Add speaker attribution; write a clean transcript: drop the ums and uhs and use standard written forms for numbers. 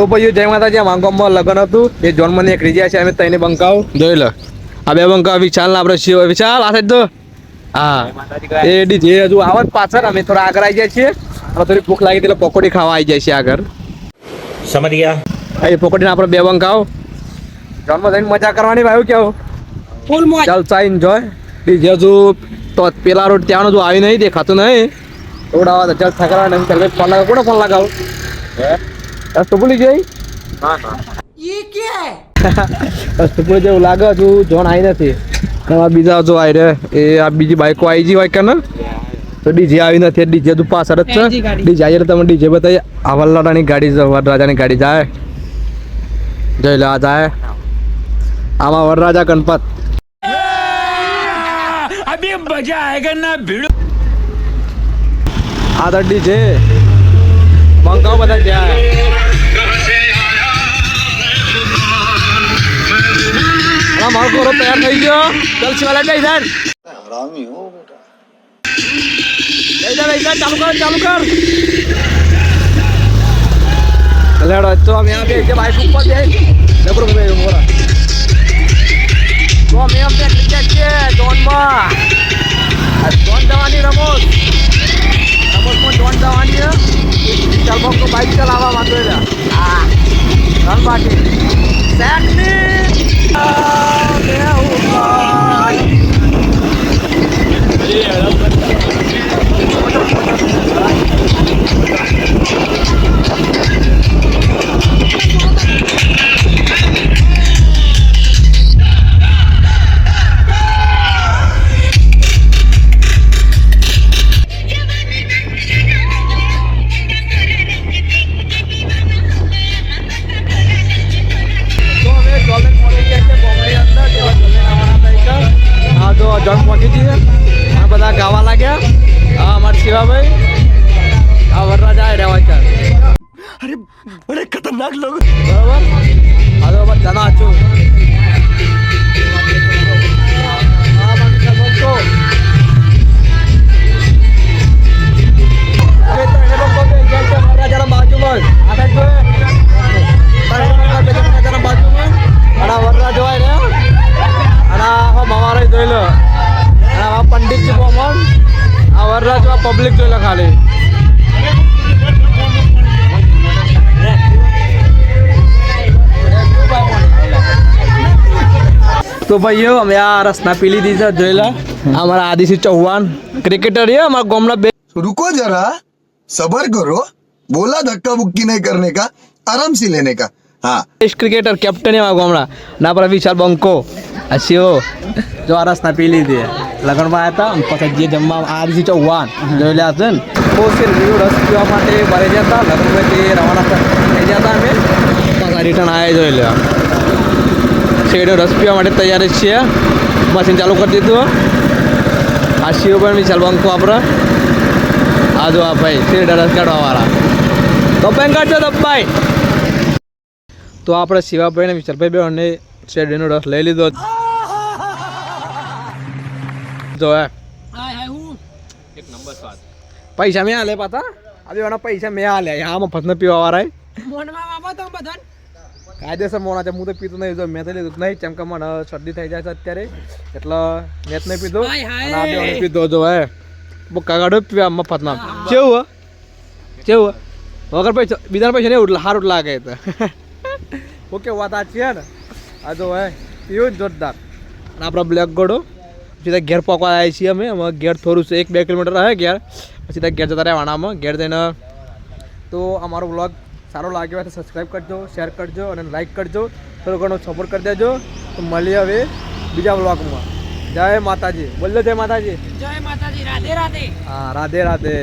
Speaker 1: તો પછી જય માતાજી અમારા ગામમાં લગ્ન હતું એ જોનમાં નીકળી જાય છે અમે તઈને બંકાવ જોઈ લો આ બે બંકાવ વિશાલ આપણે શિવ વિશાલ આ સાઈડ તો હા એ ડીજે હજુ આવત પાછળ અમે થોડા આગળ આવી જાય છીએ હવે થોડી ભૂખ લાગી એટલે પકોડી ખાવા આવી જાય છે આગળ
Speaker 2: સમજ ગયા
Speaker 1: એ પકોડીને આપણે બે બંકાવ જોનમાં જઈને મજા કરવાની ભાઈ કેવું
Speaker 3: ફૂલ મોજ
Speaker 1: ચાલ ચા એન્જોય ડીજે હજુ તો પેલા રોડ ત્યાં હજુ આવી નહીં દેખાતું નહીં ઉડાવા તો ચાલ થકરા નહીં ચાલ ફોન લગાવ કોને ફોન લગાવ રસ્તો ભૂલી જઈ
Speaker 3: ये क्या है
Speaker 1: રસ્તો ભૂલી જેવું લાગે હજુ જોન આવી નથી બીજા હજુ આવી રે એ આ બીજી બાઈકો આવી ગઈ હોય કે ને તો ડીજે આવી નથી ડીજે હજુ પાછળ જ છે ડીજે આવી તમે ડીજે બતાવી આ વલ્લાડાની ગાડી વરરાજાની ગાડી જાય જઈ લે આ જાય આમાં વરરાજા ગણપત
Speaker 2: અભી મજા આયેગા ના ભીડ
Speaker 1: આ તો ડીજે બંકાવ બધા જાય મારો ઘોડો તૈયાર થઈ ગયો ચાલ શિવાલા જઈ જાય હરામી હો બેટા જઈ જાય ચાલુ કર લેડો તો અમે આ બે કે બાઈક ઉપર જઈ જબરો મે મોરા તો અમે આ બે ક્રિકેટ છે ડોનમાં આ ડોન દવાની રમોસ ડોન દવાની ચાલ બકો બાઈક ચલાવવા માંગો લે હા રન બાકી સેકની જણ પહોંચી જઈએ આ બધા ગાવા લાગ્યા હા અમારા શિવાભાઈ આ વરરાજા રહેવા ચાલ
Speaker 2: અરે બડે ખતરનાક લોગ
Speaker 1: બરાબર આ તો બધા નાચું બાજુમાં વરરાજો અને મવારે જોઈ લો આ પંડિતજી કોમન આ વરરાજ પબ્લિક જોઈ લો ખાલી તો ભાઈઓ અમે આ રસના પી લીધી છે જોઈ લો અમારા આદિશી ચૌહાણ ક્રિકેટર છે અમારા ગામના બે
Speaker 4: रुको जरा सबर करो बोला धक्का बुक्की नहीं करने का आराम से लेने का हाँ
Speaker 1: ક્રિકેટર કેપ્ટન એમાં ગામડા ના પર વિશાલ બંકો આ શિવો જો આ રસના પી લીધી લગ્નમાં આવ્યા હતા પછી જે જમવા આદિશી ચૌહાણ જોઈ લે છે ને તો રસ પીવા માટે બહાર જતા લગ્નમાંથી રવાના થઈ જતા અમે પાછા રિટર્ન આવ્યા જોઈ લે શેડો રસ પીવા માટે તૈયાર જ છીએ મશીન ચાલુ કરી દીધું આ શિવ પણ વિશાલ બંકો આપણે આ જો આ ભાઈ શેડો રસ કાઢવાવાળા દબાઈ કાઢજો દબાઈ તો આપણે શિવાભાઈ ને વિશાલભાઈ બે અને શેરડીનો રસ લઈ લીધો જો એક નંબર સ્વાદ પૈસા મેં આલે પાતા આ બે પૈસા મેં આલે આમાં ફસને પીવા વાળા
Speaker 3: મોનમાં બાબા તો બધા
Speaker 1: કાયદેસર મોણા છે હું તો પીતો નહીં જો મેં તો લીધું નહીં ચમકા મને શરદી થઈ જાય છે અત્યારે એટલે મેં જ નહીં પીધો અને આ બે પીધો જો હે બહુ કાગાડો પીવા મફતમાં કેવું કેવું વગર પૈસા બીજા પૈસા નહીં સારું લાગે તો ઓકે વાત આ છે ને આ જો હે પીવું જોરદાર અને આપણા બ્લેક ગોડો પછી ત્યાં ઘેર પકવા આવ્યા છીએ અમે ઘેર થોડું છે 1-2 કિલોમીટર રહે ઘેર પછી ત્યાં ઘેર જતા રહ્યા વાણામાં ઘેર જઈને તો અમારો વ્લોગ સારો લાગ્યો હોય તો સબસ્ક્રાઈબ કરજો શેર કરજો અને લાઈક કરજો થોડો ઘણો સપોર્ટ કરી દેજો તો મળીએ હવે બીજા વ્લોગમાં જય માતાજી બોલો જય માતાજી
Speaker 3: જય માતાજી રાધે રાધે
Speaker 1: હા રાધે રાધે